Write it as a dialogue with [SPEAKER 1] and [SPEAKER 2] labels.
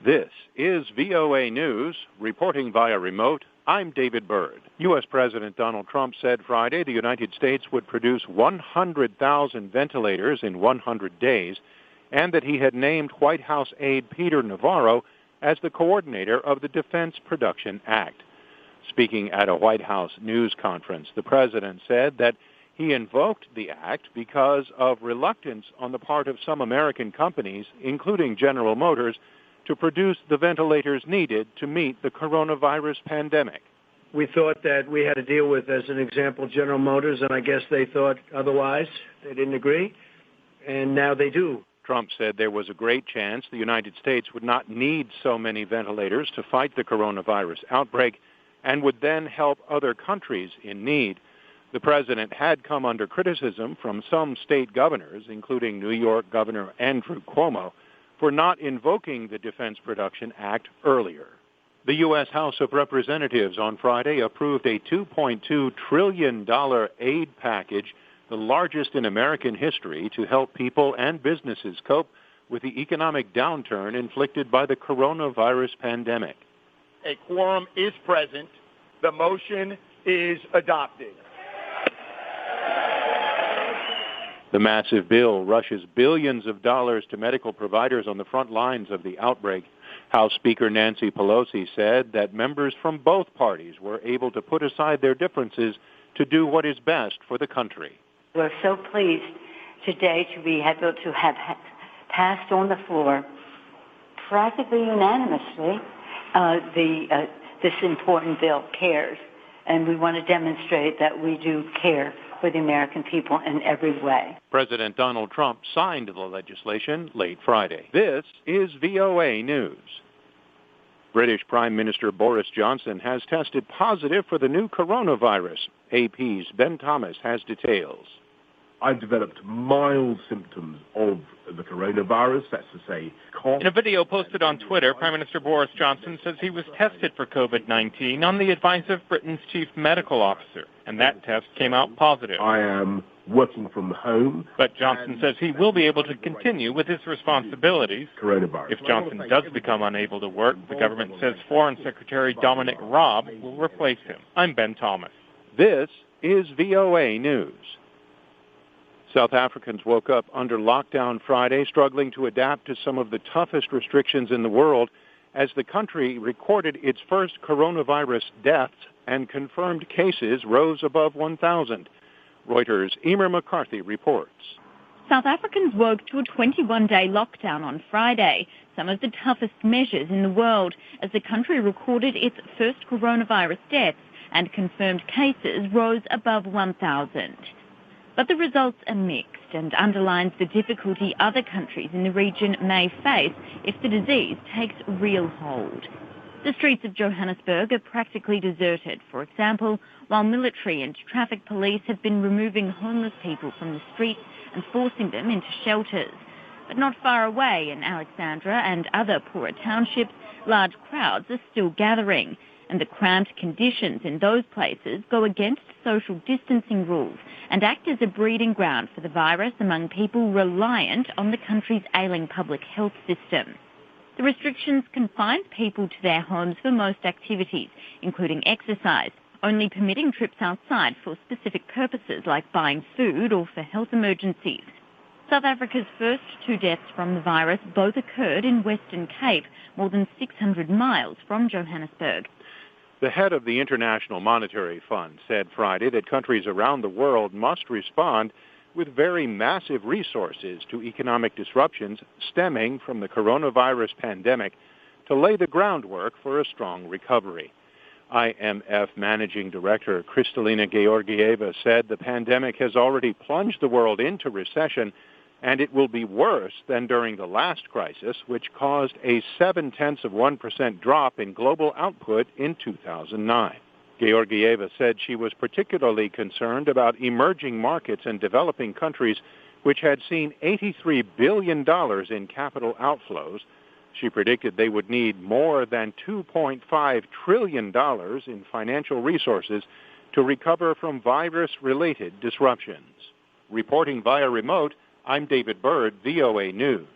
[SPEAKER 1] This is VOA News, reporting via remote. I'm David Byrd. U.S. President Donald Trump said Friday the United States would produce 100,000 ventilators in 100 days, and that he had named White House aide Peter Navarro as the coordinator of the Defense Production Act. Speaking at a White House news conference, the president said that he invoked the act because of reluctance on the part of some American companies, including General Motors, to produce the ventilators needed to meet the coronavirus pandemic.
[SPEAKER 2] We thought that we had to deal with, as an example, General Motors, and I guess they thought otherwise. They didn't agree, and now they do.
[SPEAKER 1] Trump said there was a great chance the United States would not need so many ventilators to fight the coronavirus outbreak and would then help other countries in need. The president had come under criticism from some state governors, including New York Governor Andrew Cuomo, for not invoking the Defense Production Act earlier. The U.S. House of Representatives on Friday approved a $2.2 trillion aid package, the largest in American history, to help people and businesses cope with the economic downturn inflicted by the coronavirus pandemic.
[SPEAKER 3] A quorum is present. The motion is adopted.
[SPEAKER 1] The massive bill rushes billions of dollars to medical providers on the front lines of the outbreak. House Speaker Nancy Pelosi said that members from both parties were able to put aside their differences to do what is best for the country.
[SPEAKER 4] We're so pleased today to be able to have passed on the floor practically unanimously this important bill, CARES, and we want to demonstrate that we do care for the American people in every way.
[SPEAKER 1] President Donald Trump signed the legislation late Friday. This is VOA News. British Prime Minister Boris Johnson has tested positive for the new coronavirus. AP's Ben Thomas has details.
[SPEAKER 5] I've developed mild symptoms of the coronavirus, that's to say, cough.
[SPEAKER 6] In a video posted on Twitter, Prime Minister Boris Johnson says he was tested for COVID-19 on the advice of Britain's chief medical officer, and that test came out positive.
[SPEAKER 5] I am working from home.
[SPEAKER 6] But Johnson says he will be able to continue with his responsibilities.
[SPEAKER 5] Coronavirus.
[SPEAKER 6] If Johnson does become unable to work, the government says Foreign Secretary Dominic Raab will replace him. I'm Ben Thomas.
[SPEAKER 1] This is VOA News. South Africans woke up under lockdown Friday, struggling to adapt to some of the toughest restrictions in the world as the country recorded its first coronavirus deaths and confirmed cases rose above 1,000. Reuters' Emer McCarthy reports.
[SPEAKER 7] South Africans woke to a 21-day lockdown on Friday, some of the toughest measures in the world, as the country recorded its first coronavirus deaths and confirmed cases rose above 1,000. But the results are mixed and underlines the difficulty other countries in the region may face if the disease takes real hold. The streets of Johannesburg are practically deserted, for example, while military and traffic police have been removing homeless people from the streets and forcing them into shelters. But not far away in Alexandra and other poorer townships, large crowds are still gathering, and the cramped conditions in those places go against social distancing rules and act as a breeding ground for the virus among people reliant on the country's ailing public health system. The restrictions confine people to their homes for most activities, including exercise, only permitting trips outside for specific purposes like buying food or for health emergencies. South Africa's first 2 deaths from the virus both occurred in Western Cape, more than 600 miles from Johannesburg.
[SPEAKER 1] The head of the International Monetary Fund said Friday that countries around the world must respond with very massive resources to economic disruptions stemming from the coronavirus pandemic to lay the groundwork for a strong recovery. IMF Managing Director Kristalina Georgieva said the pandemic has already plunged the world into recession, and it will be worse than during the last crisis, which caused a 0.7% drop in global output in 2009. Georgieva said she was particularly concerned about emerging markets and developing countries, which had seen $83 billion in capital outflows. She predicted they would need more than $2.5 trillion in financial resources to recover from virus-related disruptions. Reporting via remote, I'm David Byrd, VOA News.